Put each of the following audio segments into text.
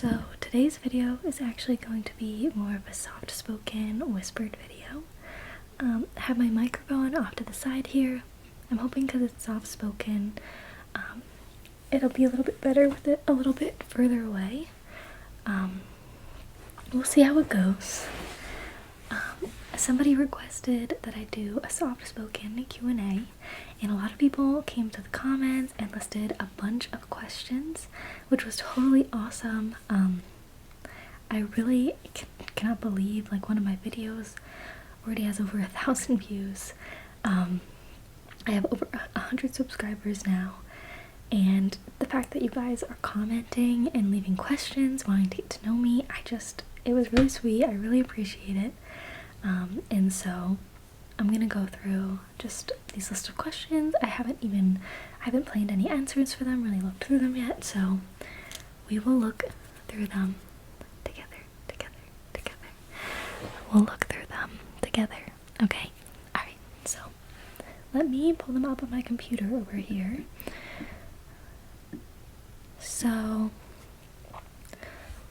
So today's video is actually going to be more of a soft-spoken, whispered video. I have my microphone off to the side here. I'm hoping because it's soft-spoken, it'll be a little bit better with it a little bit further away. We'll see how it goes. Somebody requested that I do a soft-spoken Q&A, and a lot of people came to the comments and listed a bunch of questions, which was totally awesome. I really cannot believe like one of my videos already has over 1,000 views. I have over 100 subscribers now, and the fact that you guys are commenting and leaving questions, wanting to get to know me, it was really sweet. I really appreciate it. And so I'm gonna go through just these list of questions. I haven't planned any answers for them, really looked through them yet, so we will look through them together. We'll look through them together. Okay, alright, so let me pull them up on my computer over here. So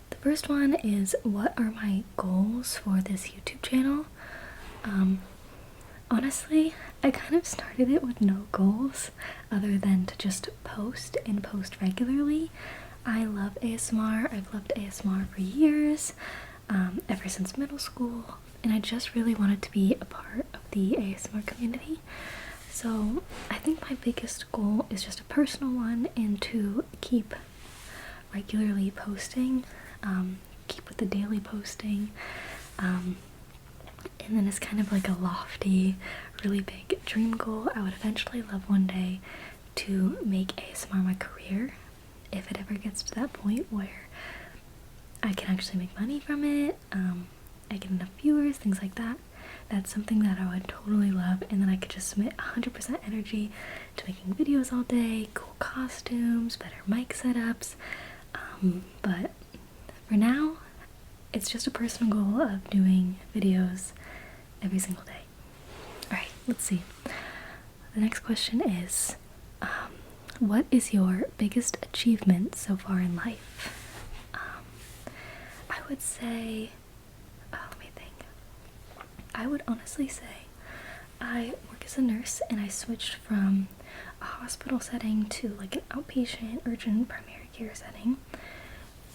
the first one is, what are my goals for this YouTube channel? Honestly, I kind of started it with no goals other than to just post and post regularly. I love ASMR. I've loved ASMR for years, ever since middle school, and I just really wanted to be a part of the ASMR community. So I think my biggest goal is just a personal one, and to keep regularly posting, keep with the daily posting, and then it's kind of like a lofty, really big dream goal. I would eventually love one day to make ASMR my career, if it ever gets to that point where I can actually make money from it, I get enough viewers, things like that. That's something that I would totally love, and then I could just submit 100% energy to making videos all day, cool costumes, better mic setups, but for now, it's just a personal goal of doing videos every single day. Alright, let's see. The next question is, what is your biggest achievement so far in life? I would say, let me think. I would honestly say I work as a nurse, and I switched from a hospital setting to like an outpatient urgent primary care setting,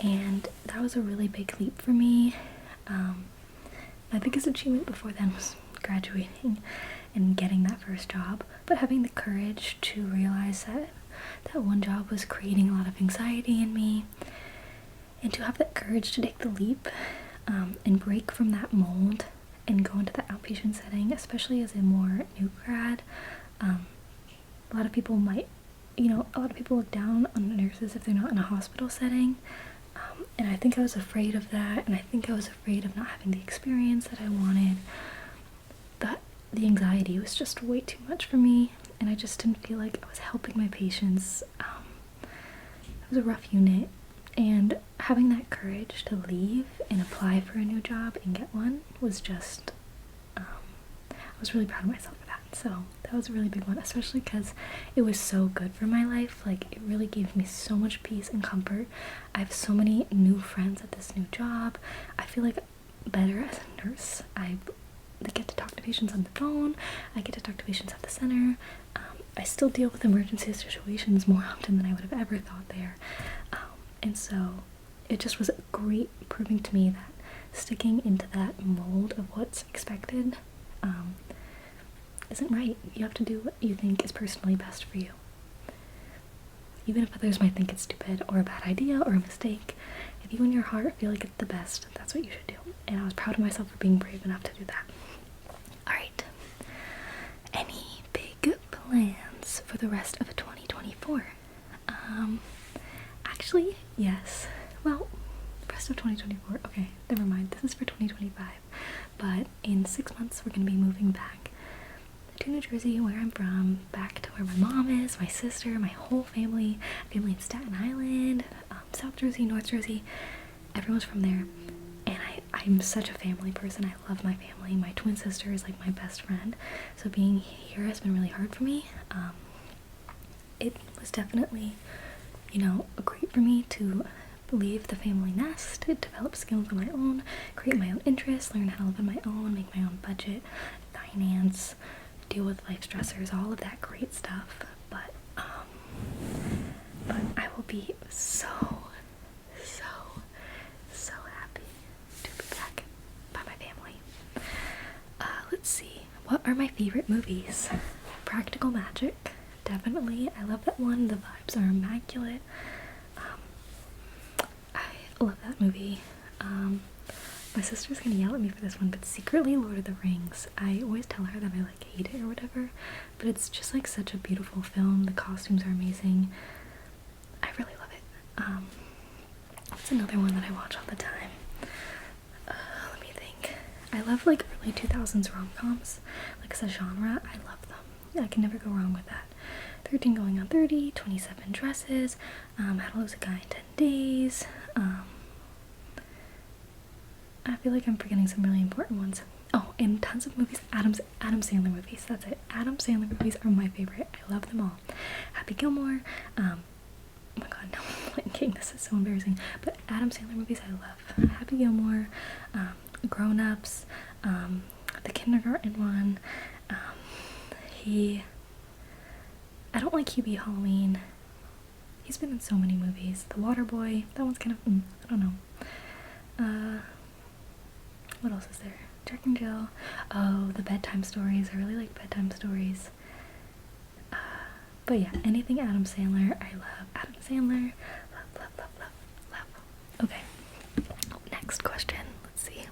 and that was a really big leap for me. My biggest achievement before then was graduating and getting that first job, but having the courage to realize that one job was creating a lot of anxiety in me, and to have that courage to take the leap, and break from that mold and go into the outpatient setting, especially as a more new grad. A lot of people look down on nurses if they're not in a hospital setting, and I think I was afraid of that, and I think I was afraid of not having the experience that I wanted. But the anxiety was just way too much for me, and I just didn't feel like I was helping my patients. It was a rough unit, and having that courage to leave and apply for a new job and get one was just, I was really proud of myself for that. So that was a really big one, especially because it was so good for my life. Like, it really gave me so much peace and comfort. I have so many new friends at this new job. I feel like better as a nurse. I get to talk to patients on the phone. I get to talk to patients at the center. I still deal with emergency situations more often than I would have ever thought there. And so it just was great proving to me that sticking into that mold of what's expected isn't right. You have to do what you think is personally best for you. Even if others might think it's stupid or a bad idea or a mistake, if you in your heart feel like it's the best, that's what you should do. And I was proud of myself for being brave enough to do that. Alright. Any big plans for the rest of 2024? Actually, yes. Well, rest of 2024. Okay, never mind. This is for 2025. But in 6 months, we're going to be moving back to New Jersey, where I'm from, back to where my mom is, my sister, my whole family in Staten Island, South Jersey, North Jersey. Everyone's from there. And I'm such a family person. I love my family. My twin sister is like my best friend. So being here has been really hard for me. It was definitely, great for me to leave the family nest, develop skills on my own, create my own interests, learn how to live on my own, make my own budget, finance, deal with life stressors, all of that great stuff. But I will be so happy to be back by my family. Let's see. What are my favorite movies? Practical Magic. Definitely. I love that one. The vibes are immaculate. I love that movie. My sister's gonna yell at me for this one, but secretly Lord of the Rings. I always tell her that I like hate it or whatever, but it's just like such a beautiful film. The costumes are amazing. I really love it. What's another one that I watch all the time? Let me think. I love like early 2000s rom-coms. Like as a genre, I love them. I can never go wrong with that. 13 Going on 30, 27 Dresses, How to Lose a Guy in 10 Days. I feel like I'm forgetting some really important ones. Oh, and tons of movies. Adam Sandler movies. That's it. Adam Sandler movies are my favorite. I love them all. Happy Gilmore. Oh my god, no, I'm blanking. This is so embarrassing. But Adam Sandler movies I love. Happy Gilmore. Grown Ups. The kindergarten one. I don't like Hubie Halloween. He's been in so many movies. The Waterboy. That one's kind of I don't know. What else is there? Jack and Jill. Oh, the bedtime stories. I really like bedtime stories. But yeah, anything Adam Sandler, I love. Adam Sandler. Love. Okay. Next question. Let's see.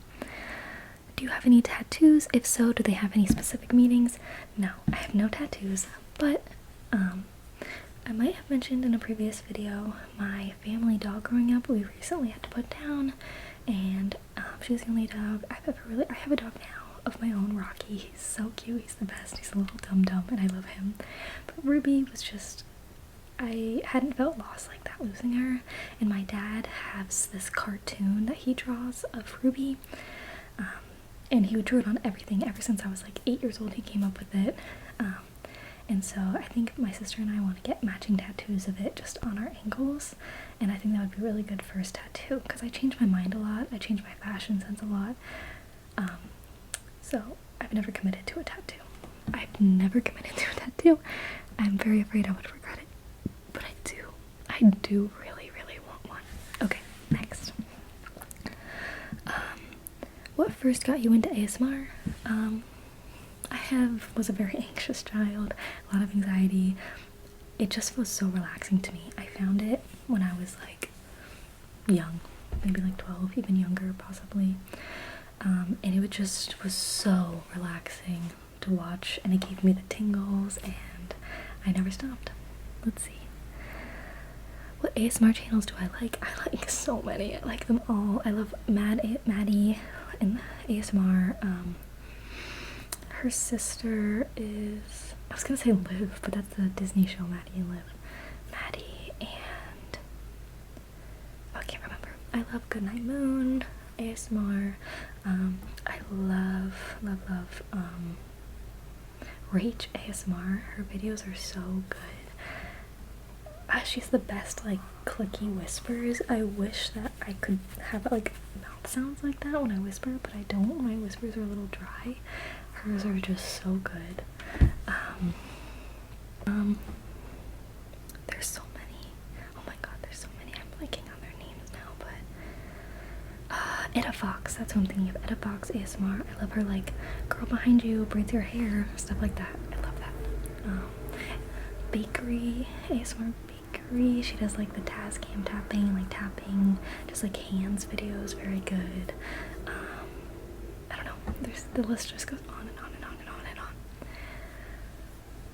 Do you have any tattoos? If so, do they have any specific meanings? No, I have no tattoos, but I might have mentioned in a previous video my family dog growing up we recently had to put down, and she's the only dog I've ever really. I have a dog now of my own, Rocky. He's so cute. He's the best. He's a little dum-dum and I love him. But Ruby was just, I hadn't felt lost like that losing her, and my dad has this cartoon that he draws of Ruby, and he drew it on everything ever since I was like 8 years old. He came up with it, and so I think my sister and I want to get matching tattoos of it just on our ankles, and I think that would be really good first tattoo because I change my mind a lot. I change my fashion sense a lot, so I've never committed to a tattoo. I'm very afraid I would regret it, but I do really want one. Okay, next. What first got you into ASMR? Was a very anxious child, a lot of anxiety. It just was so relaxing to me. I found it when I was like young, maybe like 12, even younger possibly, and it just was so relaxing to watch, and it gave me the tingles, and I never stopped. Let's see. What ASMR channels do I like? I like so many. I like them all. I love Maddie and ASMR. Her sister is, I was gonna say Liv, but that's the Disney show Maddie and Liv. Maddie and, oh, I can't remember. I love Goodnight Moon, ASMR. I love Rach ASMR. Her videos are so good. She's the best, like, clicky whispers. I wish that I could have, like, mouth sounds like that when I whisper, but I don't. My whispers are a little dry. Hers are just so good. There's so many. Oh my god, there's so many. I'm blanking on their names now, but Etta Fox, that's who I'm thinking of. Etta Fox ASMR. I love her, like, girl behind you braids your hair, stuff like that. I love that. Bakery ASMR Bakery. She does like the Tascam tapping, like tapping, just like hands videos, very good. I don't know. The list just goes on and on and on and on and on.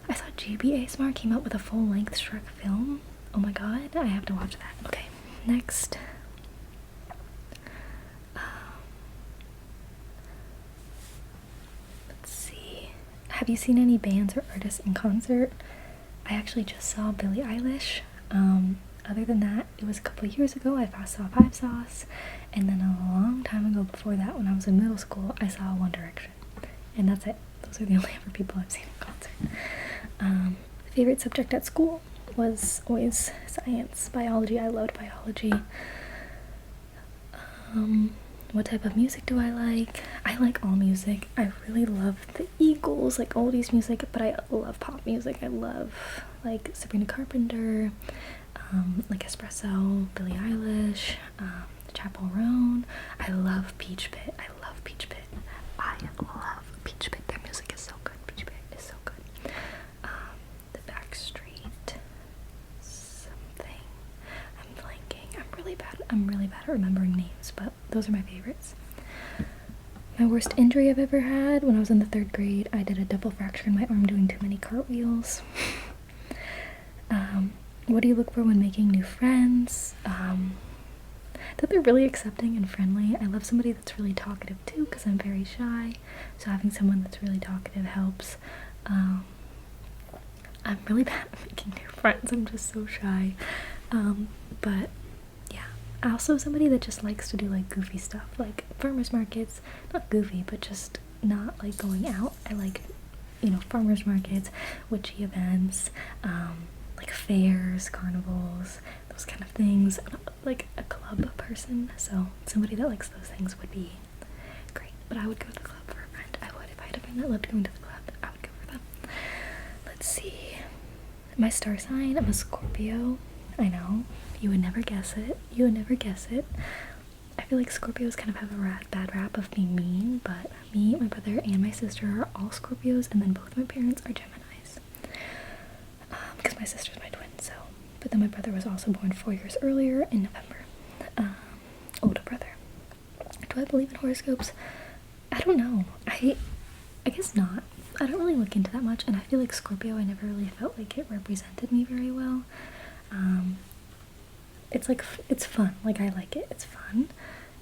I saw GB ASMR came out with a full-length Shrek film. Oh my god, I have to watch that. Okay, next. Let's see. Have you seen any bands or artists in concert? I actually just saw Billie Eilish. Other than that, it was a couple of years ago I saw Five Sauce, and then a long time ago before that, when I was in middle school, I saw One Direction. And that's it. Those are the only other people I've seen in concert. Favorite subject at school was always science, biology. I loved biology. What type of music do I like? I like all music. I really love the Eagles, like oldies music, but I love pop music. I love like Sabrina Carpenter, like Espresso, Billie Eilish, Chappell Roan. I love Peach Pit. I love Peach Pit. I love Peach Pit. Their music is so good. Peach Pit is so good. The Backstreet something. I'm blanking. I'm really bad at remembering names, but those are my favorites. My worst injury I've ever had, when I was in the 3rd grade, I did a double fracture in my arm doing too many cartwheels. What do you look for when making new friends? That they're really accepting and friendly. I love somebody that's really talkative too, because I'm very shy, so having someone that's really talkative helps. I'm really bad at making new friends. I'm just so shy. But yeah, also somebody that just likes to do like goofy stuff, like farmers markets. Not goofy, but just not like going out. I like, you know, farmers markets, witchy events, like fairs, carnivals, those kind of things. Like a club person, so somebody that likes those things would be great. But I would go to the club for a friend. I would. If I had a friend that loved going to the club, I would go for them. Let's see. My star sign, I'm a Scorpio. I know, you would never guess it. You would never guess it. I feel like Scorpios kind of have a bad rap of being mean, but me, my brother, and my sister are all Scorpios, and then both my parents are Geminis. Because my sister's my twin, so. But then my brother was also born 4 years earlier in November. Older brother. Do I believe in horoscopes? I don't know. I guess not. I don't really look into that much, and I feel like Scorpio, I never really felt like it represented me very well. It's like, it's fun. Like, I like it. It's fun,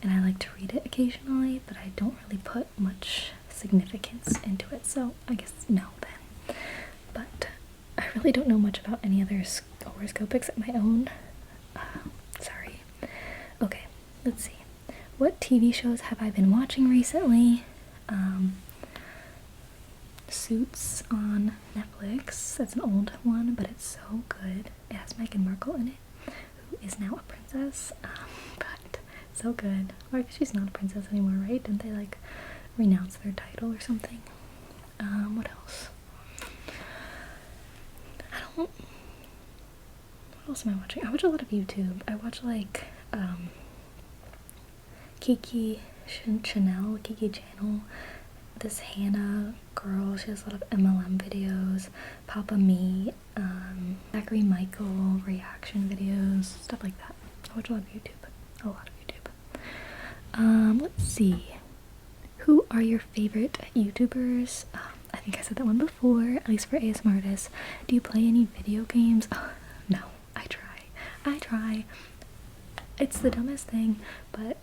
and I like to read it occasionally, but I don't really put much significance into it, so I guess no then. But I really don't know much about any other horoscope except my own. Sorry. Okay, let's see. What TV shows have I been watching recently? Suits on Netflix. That's an old one, but it's so good. It has Meghan Markle in it, who is now a princess, but so good. Or I guess she's not a princess anymore, right? Didn't they like renounce their title or something? What else? What else am I watching? I watch a lot of YouTube. I watch like Kiki Chanel, Kiki Channel, this Hannah girl, she has a lot of MLM videos, Papa Me, Zachary Michael reaction videos, stuff like that. I watch a lot of YouTube. A lot of YouTube. Let's see. Who are your favorite YouTubers? I think I said that one before, at least for ASMR artists. Do you play any video games? No, I try. It's the dumbest thing, but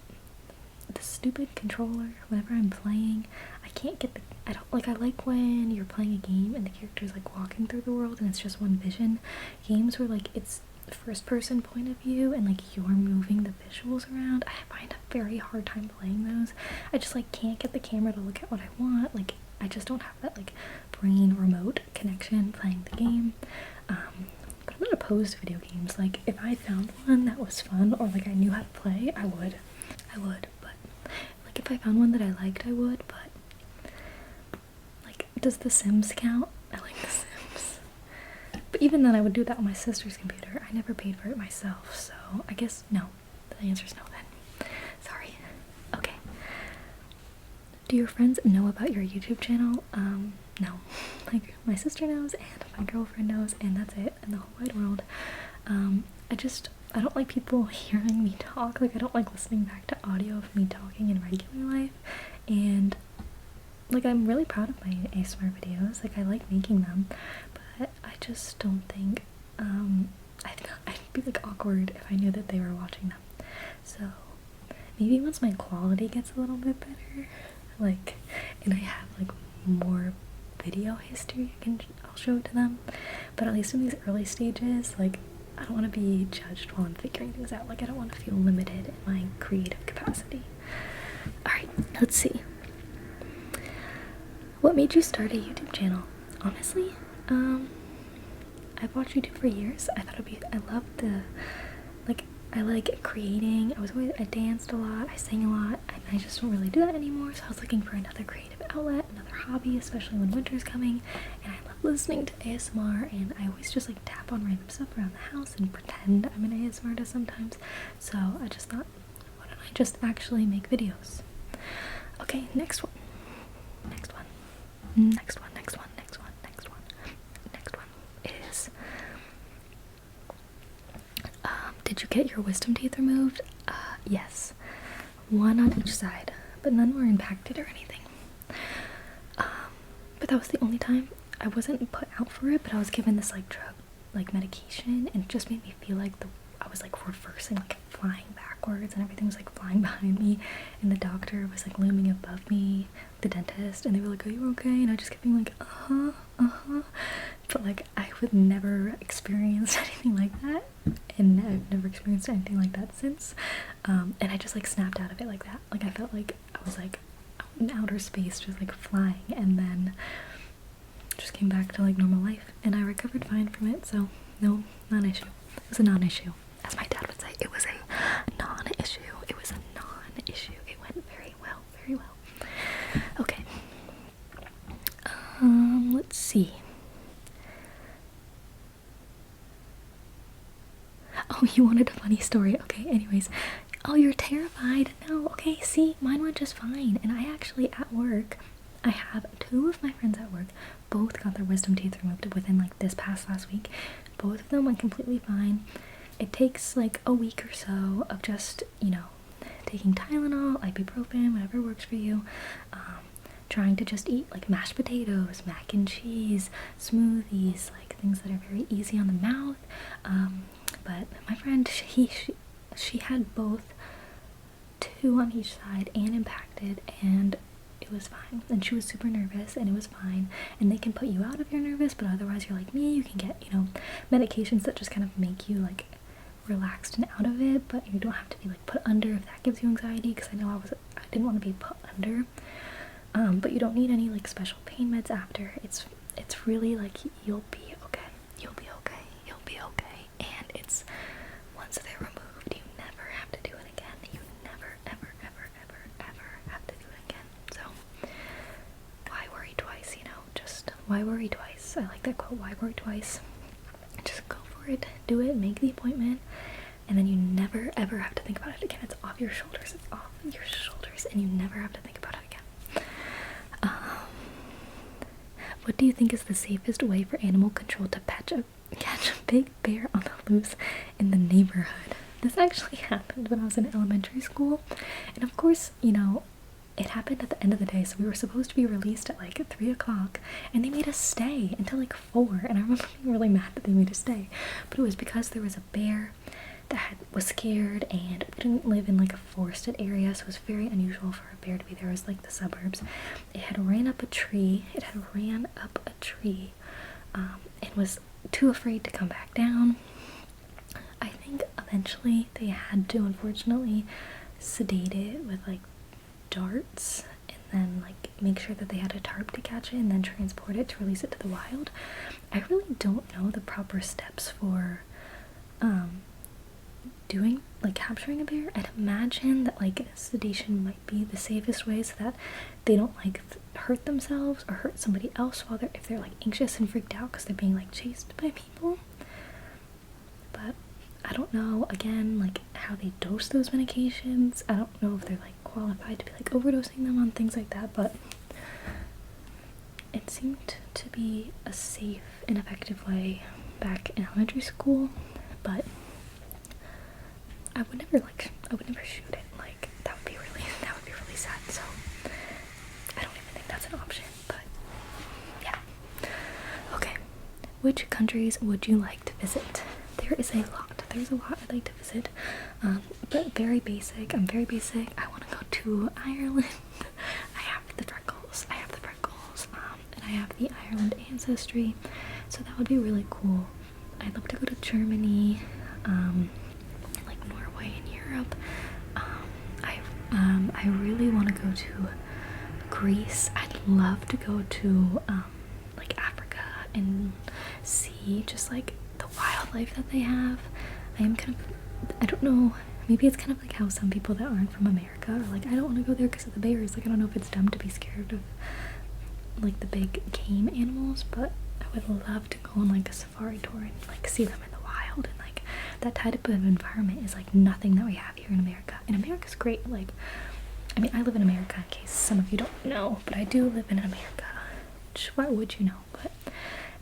the stupid controller, whenever I'm playing, I can't get I like when you're playing a game and the character's like walking through the world and it's just one vision. Games where like it's first person point of view and like you're moving the visuals around, I find a very hard time playing those. I just like can't get the camera to look at what I want. Like I just don't have that like brain remote connection playing the game. But I'm not opposed to video games. Like if I found one that was fun or like I knew how to play, I would. But like if I found one that I liked, I would. But like, does The Sims count? I like The Sims. But even then, I would do that on my sister's computer. I never paid for it myself, so I guess no. The answer's no then. Sorry. Okay. Do your friends know about your YouTube channel? No. Like, my sister knows, and my girlfriend knows, and that's it in the whole wide world. I don't like people hearing me talk. Like, I don't like listening back to audio of me talking in regular life, and like, I'm really proud of my ASMR videos. Like, I like making them, but I just don't think, I'd be like awkward if I knew that they were watching them. So maybe once my quality gets a little bit better, like, and I have like more video history, I'll show it to them. But at least in these early stages, like, I don't want to be judged while I'm figuring things out. Like, I don't want to feel limited in my creative capacity. Alright, let's see. What made you start a YouTube channel? Honestly, I've watched YouTube for years. I love the, like, I like creating. I danced a lot, I sang a lot, and I just don't really do that anymore. So I was looking for another creative outlet, another hobby, especially when winter's coming. And I love listening to ASMR, and I always just like tap on random stuff around the house and pretend I'm an ASMR artist sometimes. So I just thought, why don't I just actually make videos? Okay, next one. Next one. Next one. Next one. Next one. Next one. Next one is. Did you get your wisdom teeth removed? Yes. One on each side, but none were impacted or anything. But that was the only time. I wasn't put out for it, but I was given this like drug, like medication, and it just made me feel like I was like reversing, like flying backwards, and everything was like flying behind me, and the doctor was like looming above me, the dentist, and they were like, "Are you okay?" And I just kept being like, but like I would never experience anything like that, and I've never experienced anything like that since. And I just like snapped out of it like that. Like I felt like I was like out in outer space, just like flying, and then just came back to like normal life, and I recovered fine from it. So no, non-issue. It was a non-issue, as my dad would say. It was a non-issue. It was a non-issue. It went very well, very well. Okay. Let's see. Oh, you wanted a funny story. Okay, anyways. Oh, you're terrified. No, okay, see, mine went just fine. And I actually, at work, I have 2 of my friends at work, both got their wisdom teeth removed within like this past last week. Both of them went completely fine. It takes like a week or so of just, you know, taking Tylenol, ibuprofen, whatever works for you. Trying to just eat like mashed potatoes, mac and cheese, smoothies, like things that are very easy on the mouth. But my friend, she had both 2 on each side and impacted, and it was fine. And she was super nervous, and it was fine. And they can put you out if you're nervous, but otherwise you're like me, you can get, you know, medications that just kind of make you like relaxed and out of it, but you don't have to be like put under if that gives you anxiety, because I know I didn't want to be put under. But you don't need any like special pain meds after. It's really like you'll be okay. You'll be okay. You'll be okay. And it's once they're removed, you never have to do it again. You never, ever, ever, ever, ever have to do it again. So why worry twice? You know, just why worry twice? I like that quote. Why worry twice? Just go for it. Do it. Make the appointment. And then you never ever have to think about it again. It's off your shoulders. It's off your shoulders, and you never have to think about it again. What do you think is the safest way for animal control to catch a big bear on the loose in the neighborhood? This actually happened when I was in elementary school, and of course, you know, it happened at the end of the day, so we were supposed to be released at like 3 o'clock, and they made us stay until like 4, and I remember being really mad that they made us stay, but it was because there was a bear that was scared, and we didn't live in like a forested area, so it was very unusual for a bear to be there. It was like the suburbs. It had ran up a tree, and was too afraid to come back down. I think eventually they had to, unfortunately, sedate it with like darts, and then like make sure that they had a tarp to catch it, and then transport it to release it to the wild. I really don't know the proper steps for doing like capturing a bear. I'd imagine that like sedation might be the safest way, so that they don't like hurt themselves or hurt somebody else while if they're like anxious and freaked out because they're being like chased by people. But I don't know, again, like how they dose those medications. I don't know if they're like qualified to be like overdosing them on things like that, but it seemed to be a safe and effective way back in elementary school. But I would never shoot it. Like that would be really sad. So I don't even think that's an option. But yeah. Okay. Which countries would you like to visit? There's a lot I'd like to visit. But very basic. I'm very basic. I want to go to Ireland. I have the freckles. And I have the Ireland ancestry. So that would be really cool. I'd love to go to Germany. Norway and Europe. I really want to go to Greece. I'd love to go to like Africa and see just like the wildlife that they have. I am kind of I don't know, maybe it's kind of like how some people that aren't from America are like, I don't want to go there because of the bears. Like, I don't know if it's dumb to be scared of like the big game animals, but I would love to go on like a safari tour and like see them in the wild, and like that type of environment is like nothing that we have here in America. And America's great. Like, I mean, I live in America in case some of you don't know, but I do live in America. Which, why would you know? But,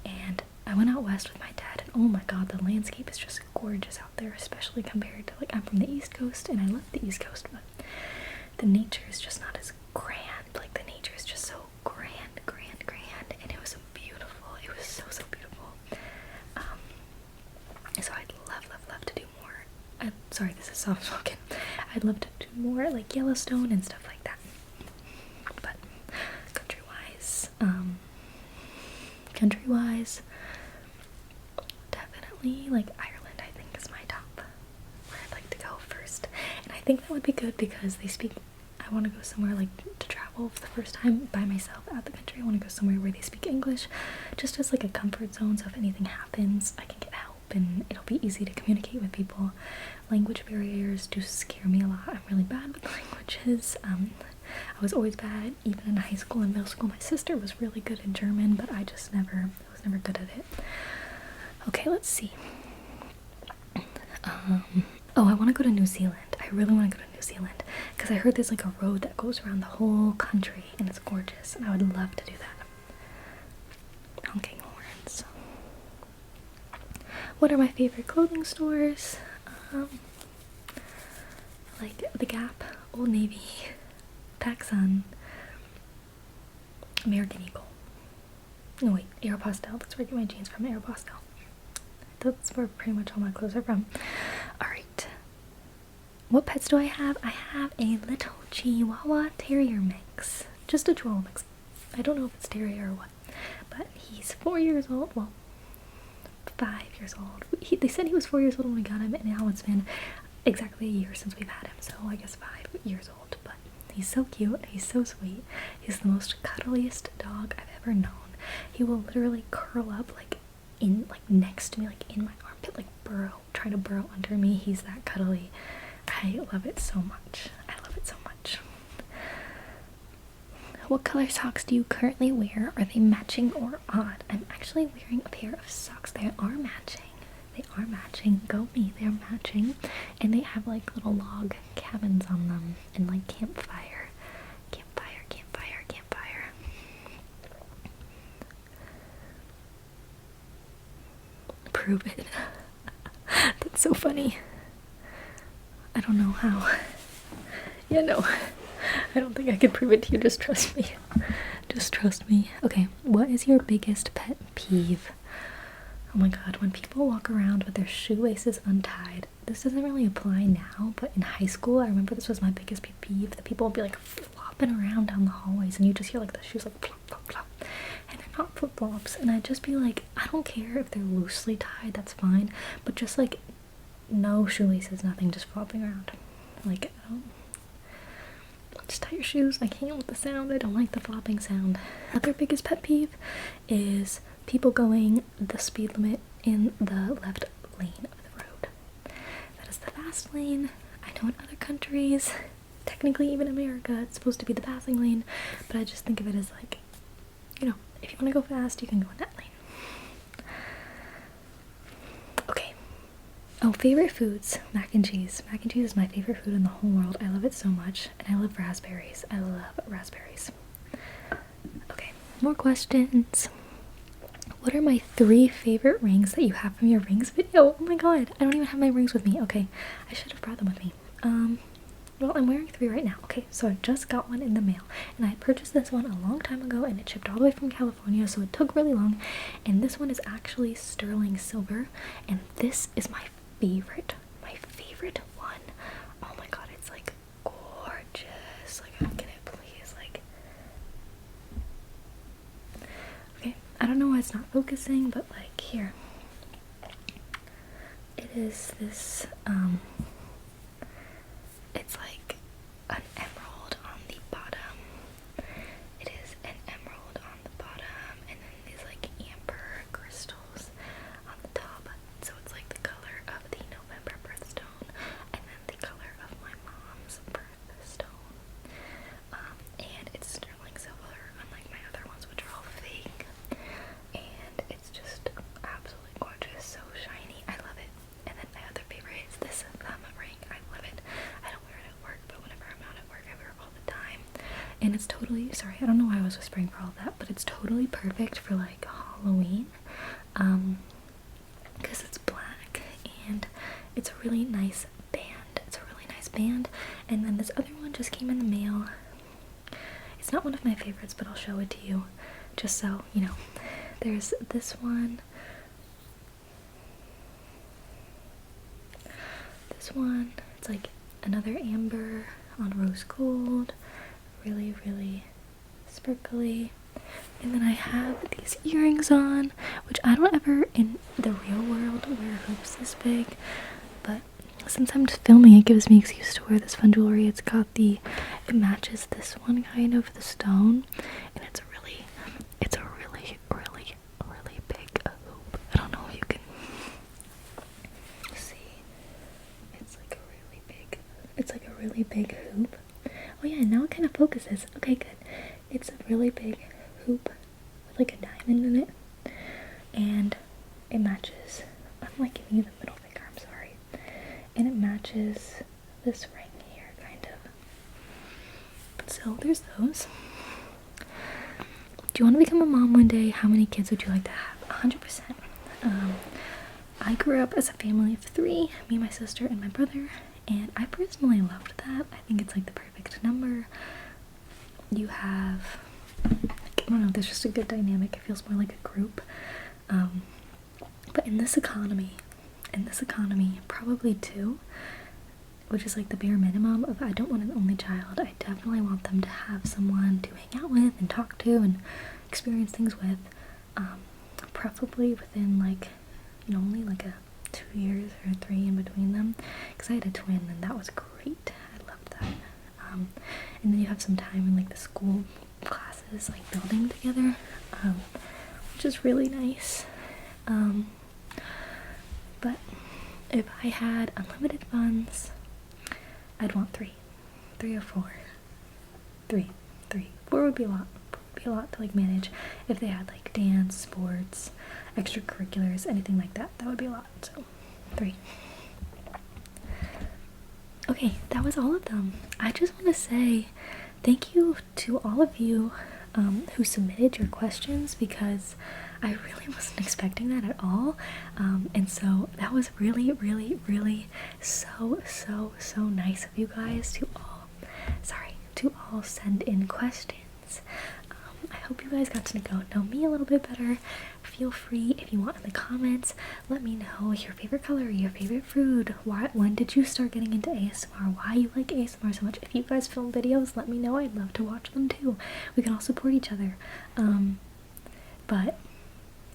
and I went out west with my dad, and oh my god, the landscape is just gorgeous out there, especially compared to, like, I'm from the East Coast, and I love the East Coast, but the nature is just not as grand. Like, the nature is just so grand, and it was so beautiful. It was so, so beautiful. So I'd love to do more. Sorry, this is soft spoken. I'd love to do more, like, Yellowstone and stuff like that. But country-wise, definitely, like, Ireland, I think, is my top, where I'd like to go first. And I think that would be good because I want to go somewhere, like, to travel for the first time by myself out the country. I want to go somewhere where they speak English, just as, like, a comfort zone, so if anything happens, I can get help, and it'll be easy to communicate with people. Language barriers do scare me a lot. I'm really bad with languages. I was always bad, even in high school and middle school. My sister was really good in German, but I was never good at it. Okay, let's see. Oh, I want to go to New Zealand. I really want to go to New Zealand because I heard there's like a road that goes around the whole country and it's gorgeous, and I would love to do that. Honking horns. What are my favorite clothing stores? Like The Gap, Old Navy, PacSun, American Eagle. No wait, Aeropostale. That's where I get my jeans from, Aeropostale. That's where pretty much all my clothes are from. Alright. What pets do I have? I have a little Chihuahua Terrier mix. Just a Chihuahua mix. I don't know if it's Terrier or what. But he's 4 years old. Well, 5 years old. They said he was 4 years old when we got him, and now it's been exactly a year since we've had him. So I guess 5 years old. But he's so cute. He's so sweet. He's the most cuddliest dog I've ever known. He will literally curl up like next to me, like in my armpit, like try to burrow under me. He's that cuddly. I love it so much. I love it so much. What color socks do you currently wear? Are they matching or odd? I'm actually wearing a pair of socks. They are matching. They are matching. Go me. They're matching. And they have like little log cabins on them and like campfire. Prove it. That's so funny. I don't know how. Yeah, no. I don't think I can prove it to you. Just trust me. Just trust me. Okay, what is your biggest pet peeve? Oh my god, when people walk around with their shoelaces untied. This doesn't really apply now, but in high school, I remember this was my biggest pet peeve. The people would be like flopping around down the hallways, and you just hear like the shoes like plop, plop, plop. And they're not flip-flops, and I'd just be like, I don't care if they're loosely tied, that's fine, but just like no shoelaces, nothing, just flopping around. Like, I don't, just tie your shoes. I can't with the sound. I don't like the flopping sound. Other biggest pet peeve is people going the speed limit in the left lane of the road. That is the fast lane. I know in other countries, technically even America, it's supposed to be the passing lane, but I just think of it as like, you know, if you want to go fast, you can go in that lane. Okay. Oh, favorite foods. Mac and cheese. Mac and cheese is my favorite food in the whole world. I love it so much. And I love raspberries. I love raspberries. Okay, more questions. What are my 3 favorite rings that you have from your rings video? Oh my god, I don't even have my rings with me. Okay, I should have brought them with me. Well, I'm wearing 3 right now. Okay, so I just got one in the mail, and I purchased this one a long time ago, and it shipped all the way from California, so it took really long. And this one is actually sterling silver, and this is my favorite one. Oh my god, it's like gorgeous. Like, how can it please? Like, okay, I don't know why it's not focusing, but like here, it is this. It's like an emerald on the bottom. It is an emerald on the bottom, and then these like amber crystals on the top. So it's like the color of the November birthstone. And it's totally, sorry, I don't know why I was whispering for all that, but it's totally perfect for like Halloween, because it's black and it's a really nice band. It's a really nice band. And then this other one just came in the mail. It's not one of my favorites, but I'll show it to you just so you know. There's this one. This one, it's like another amber on rose gold, really, really sparkly. And then I have these earrings on, which I don't ever in the real world wear hoops this big, but since I'm just filming, it gives me an excuse to wear this fun jewelry. It matches this one kind of, the stone, and it's a really big hoop. I don't know if you can see. It's like a really big hoop. Oh yeah, now it kind of focuses. Okay, good. It's a really big hoop with like a diamond in it, and it matches. I'm like giving you the middle finger, I'm sorry. And it matches this ring here, kind of. So there's those. Do you want to become a mom one day? How many kids would you like to have? 100%. I grew up as a family of 3, me, my sister, and my brother, and I personally loved that. I think it's like the perfect number. You have, like, I don't know, there's just a good dynamic. It feels more like a group. But in this economy, probably 2, which is like the bare minimum of, I don't want an only child. I definitely want them to have someone to hang out with and talk to and experience things with, preferably within like, you know, only like a 2 years or 3 in between them, because I had a twin and that was great. I loved that. And then you have some time in like the school classes, like building together, which is really nice. But if I had unlimited funds, I'd want 3 or 4. 3. 4 would be a lot. To like manage. If they had like dance, sports, extracurriculars, anything like that, that would be a lot. So 3. Okay, that was all of them. I just want to say thank you to all of you who submitted your questions, because I really wasn't expecting that at all. And so that was really, really, really so nice of you guys to all send in questions. I hope you guys got to know me a little bit better. Feel free, if you want, in the comments, let me know your favorite color, your favorite food, when did you start getting into ASMR, why you like ASMR so much. If you guys film videos, let me know. I'd love to watch them too. We can all support each other. But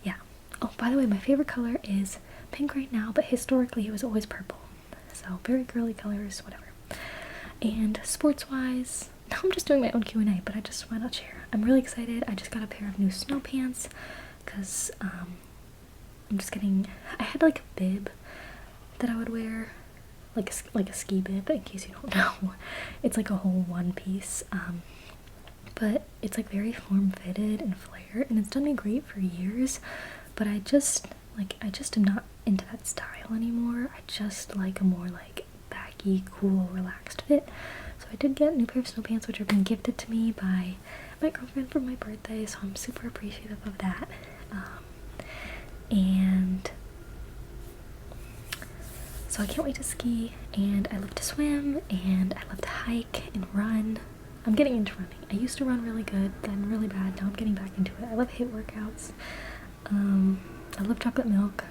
yeah. Oh, by the way, my favorite color is pink right now, but historically it was always purple. So very girly colors, whatever. And sports-wise, now I'm just doing my own Q&A, but why not share? I'm really excited. I just got a pair of new snow pants, because I had like a bib that I would wear, like a ski bib, in case you don't know. It's like a whole one piece, but it's like very form-fitted and flared, and it's done me great for years, but I just am not into that style anymore. I just like a more like baggy, cool, relaxed fit. So I did get a new pair of snow pants, which have been gifted to me by my girlfriend for my birthday, so I'm super appreciative of that. And so I can't wait to ski, and I love to swim, and I love to hike and run. I'm getting into running. I used to run really good, then really bad. Now I'm getting back into it. I love HIIT workouts. I love chocolate milk.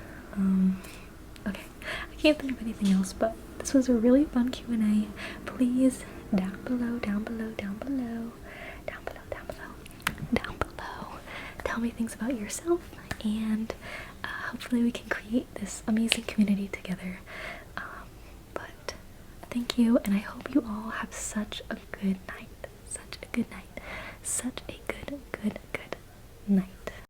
Okay, I can't think of anything else, but this was a really fun Q&A. Please, down below, tell me things about yourself, and hopefully we can create this amazing community together. But thank you, and I hope you all have such a good night. Such a good night.